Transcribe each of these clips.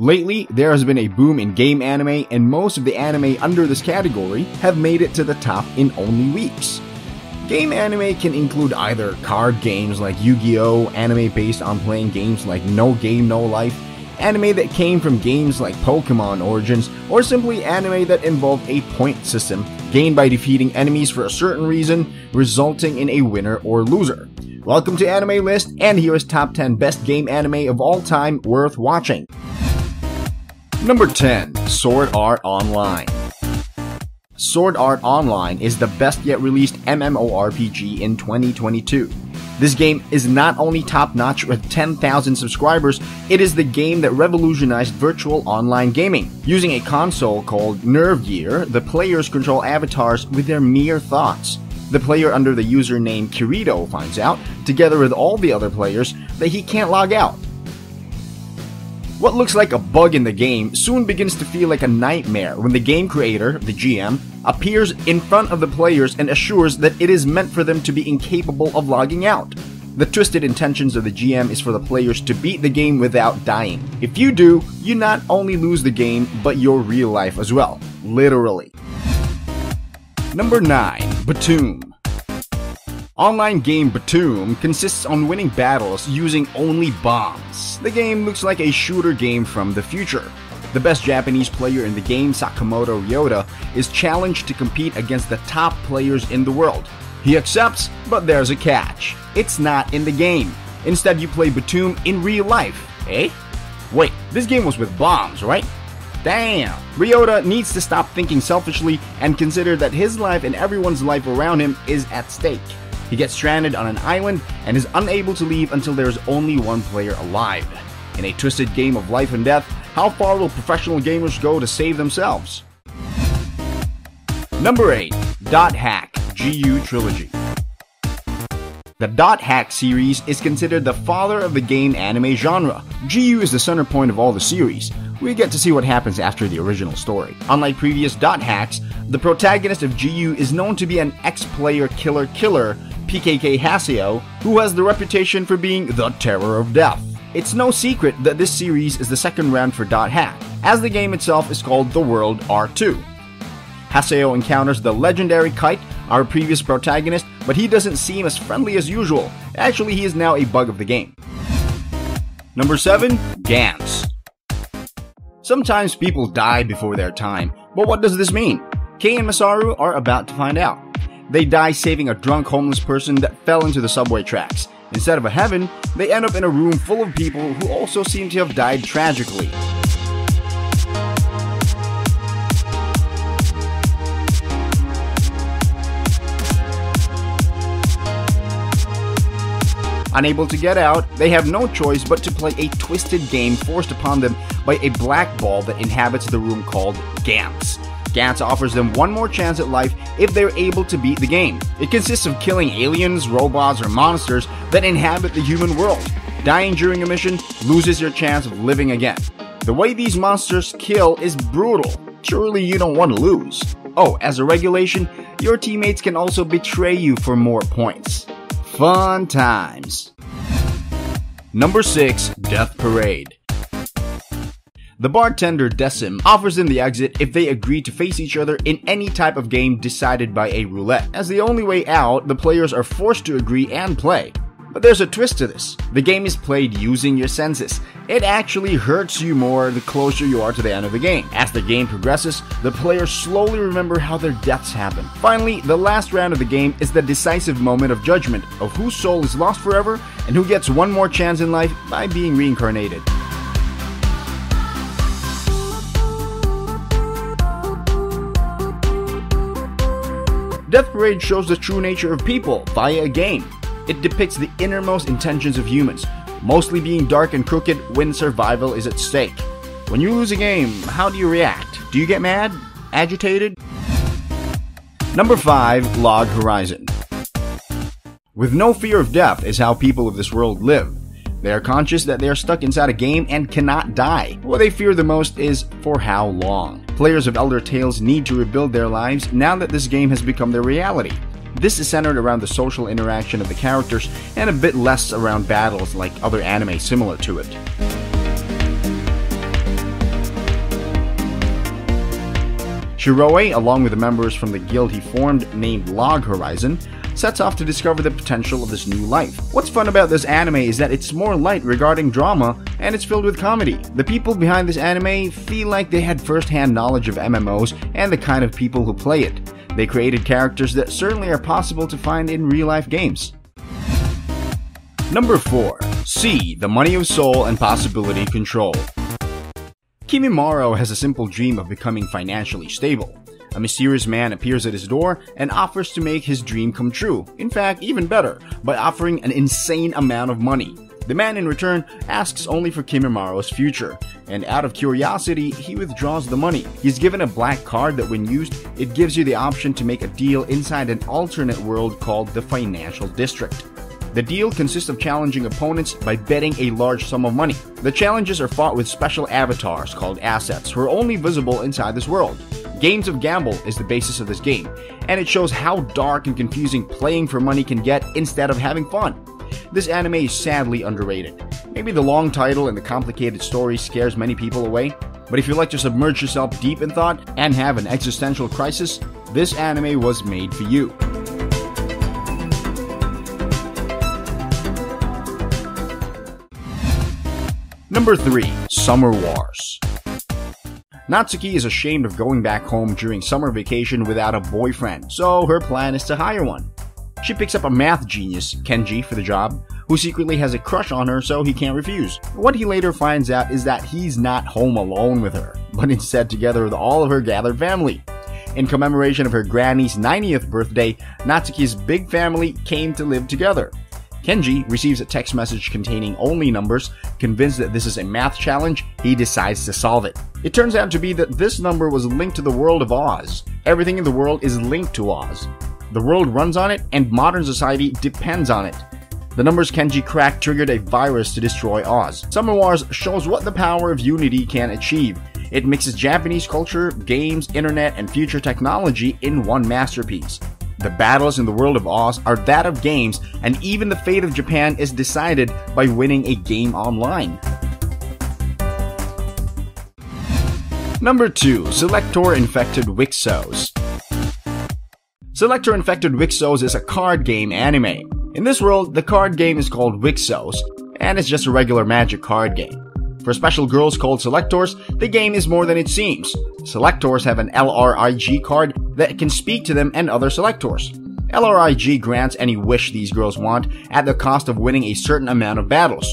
Lately, there has been a boom in game anime, and most of the anime under this category have made it to the top in only weeks. Game anime can include either card games like Yu-Gi-Oh!, anime based on playing games like No Game No Life, anime that came from games like Pokemon Origins, or simply anime that involved a point system gained by defeating enemies for a certain reason, resulting in a winner or loser. Welcome to Anime List, and here is top 10 best game anime of all time worth watching. Number 10. Sword Art Online. Sword Art Online is the best yet released MMORPG in 2022. This game is not only top-notch with 10,000 subscribers, it is the game that revolutionized virtual online gaming. Using a console called Nerve Gear, the players control avatars with their mere thoughts. The player under the username Kirito finds out, together with all the other players, that he can't log out. What looks like a bug in the game soon begins to feel like a nightmare when the game creator, the GM, appears in front of the players and assures that it is meant for them to be incapable of logging out. The twisted intentions of the GM is for the players to beat the game without dying. If you do, you not only lose the game, but your real life as well. Literally. Number 9. Batum. Online game Batum consists on winning battles using only bombs. The game looks like a shooter game from the future. The best Japanese player in the game, Sakamoto Ryota, is challenged to compete against the top players in the world. He accepts, but there's a catch. It's not in the game. Instead, you play Batum in real life. Eh? Wait, this game was with bombs, right? Damn! Ryota needs to stop thinking selfishly and consider that his life and everyone's life around him is at stake. He gets stranded on an island and is unable to leave until there is only one player alive. In a twisted game of life and death, how far will professional gamers go to save themselves? Number 8. Dot Hack GU Trilogy. The Dot Hack series is considered the father of the game anime genre. GU is the center point of all the series. We get to see what happens after the original story. Unlike previous Dot Hacks, the protagonist of GU is known to be an ex-player killer, PKK Haseo, who has the reputation for being the terror of death. It's no secret that this series is the second round for Dot Hack, as the game itself is called The World R2. Haseo encounters the legendary Kite, our previous protagonist, but he doesn't seem as friendly as usual. Actually, he is now a bug of the game. Number 7. Gantz. Sometimes people die before their time, but what does this mean? Kei and Masaru are about to find out. They die saving a drunk homeless person that fell into the subway tracks. Instead of a heaven, they end up in a room full of people who also seem to have died tragically. Unable to get out, they have no choice but to play a twisted game forced upon them by a black ball that inhabits the room called Gantz. Gantz offers them one more chance at life if they're able to beat the game. It consists of killing aliens, robots, or monsters that inhabit the human world. Dying during a mission loses your chance of living again. The way these monsters kill is brutal. Surely you don't want to lose. Oh, as a regulation, your teammates can also betray you for more points. Fun times. Number 6. Death Parade. The bartender Decim offers them the exit if they agree to face each other in any type of game decided by a roulette. As the only way out, the players are forced to agree and play. But there's a twist to this. The game is played using your senses. It actually hurts you more the closer you are to the end of the game. As the game progresses, the players slowly remember how their deaths happen. Finally, the last round of the game is the decisive moment of judgment of whose soul is lost forever and who gets one more chance in life by being reincarnated. Death Parade shows the true nature of people via a game. It depicts the innermost intentions of humans, mostly being dark and crooked when survival is at stake. When you lose a game, how do you react? Do you get mad? Agitated? Number 5. Log Horizon. With no fear of death is how people of this world live. They are conscious that they are stuck inside a game and cannot die. What they fear the most is for how long. Players of Elder Tales need to rebuild their lives now that this game has become their reality. This is centered around the social interaction of the characters and a bit less around battles like other anime similar to it. Shiroe, along with the members from the guild he formed named Log Horizon, sets off to discover the potential of this new life. What's fun about this anime is that it's more light regarding drama, and it's filled with comedy. The people behind this anime feel like they had first-hand knowledge of MMOs and the kind of people who play it. They created characters that certainly are possible to find in real-life games. Number 4. C. The Money of Soul and Possibility Control. Kimimaro has a simple dream of becoming financially stable. A mysterious man appears at his door and offers to make his dream come true. In fact, even better, by offering an insane amount of money. The man in return asks only for Kimimaro's future, and out of curiosity, he withdraws the money. He's given a black card that when used, it gives you the option to make a deal inside an alternate world called the Financial District. The deal consists of challenging opponents by betting a large sum of money. The challenges are fought with special avatars called assets who are only visible inside this world. Games of Gamble is the basis of this game, and it shows how dark and confusing playing for money can get instead of having fun. This anime is sadly underrated. Maybe the long title and the complicated story scares many people away, but if you like to submerge yourself deep in thought and have an existential crisis, this anime was made for you. Number 3. Summer Wars. Natsuki is ashamed of going back home during summer vacation without a boyfriend, so her plan is to hire one. She picks up a math genius, Kenji, for the job, who secretly has a crush on her so he can't refuse. What he later finds out is that he's not home alone with her, but instead together with all of her gathered family. In commemoration of her granny's 90th birthday, Natsuki's big family came to live together. Kenji receives a text message containing only numbers. Convinced that this is a math challenge, he decides to solve it. It turns out to be that this number was linked to the world of Oz. Everything in the world is linked to Oz. The world runs on it, and modern society depends on it. The numbers Kenji cracked triggered a virus to destroy Oz. Summer Wars shows what the power of unity can achieve. It mixes Japanese culture, games, internet, and future technology in one masterpiece. The battles in the world of Oz are that of games, and even the fate of Japan is decided by winning a game online. Number 2. Selector Infected Wixos. Selector Infected Wixos is a card game anime. In this world, the card game is called Wixos, and it's just a regular magic card game. For special girls called Selectors, the game is more than it seems. Selectors have an LRIG card that can speak to them and other Selectors. LRIG grants any wish these girls want at the cost of winning a certain amount of battles.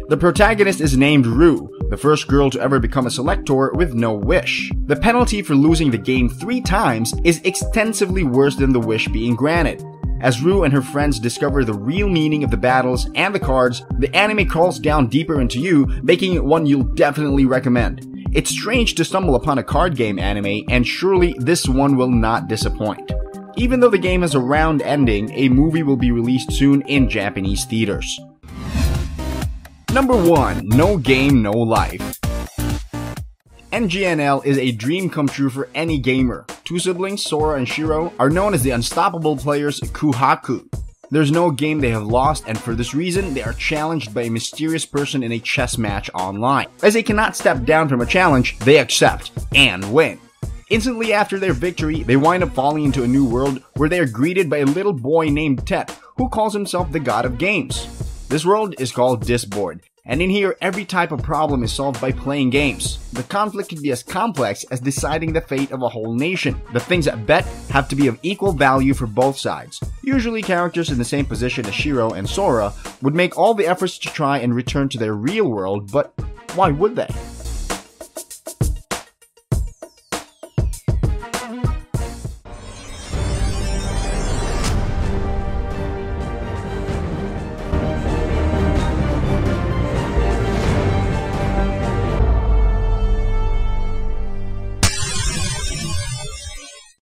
The protagonist is named Rue, the first girl to ever become a Selector with no wish. The penalty for losing the game 3 times is extensively worse than the wish being granted. As Rue and her friends discover the real meaning of the battles and the cards, the anime crawls down deeper into you, making it one you'll definitely recommend. It's strange to stumble upon a card game anime, and surely this one will not disappoint. Even though the game has a round ending, a movie will be released soon in Japanese theaters. Number 1. No Game, No Life. NGNL is a dream come true for any gamer. 2 siblings, Sora and Shiro, are known as the unstoppable players Kuhaku. There's no game they have lost, and for this reason, they are challenged by a mysterious person in a chess match online. As they cannot step down from a challenge, they accept and win. Instantly after their victory, they wind up falling into a new world where they are greeted by a little boy named Tet, who calls himself the god of games. This world is called Disboard, and in here every type of problem is solved by playing games. The conflict can be as complex as deciding the fate of a whole nation. The things at bet have to be of equal value for both sides. Usually characters in the same position as Shiro and Sora would make all the efforts to try and return to their real world, but why would they?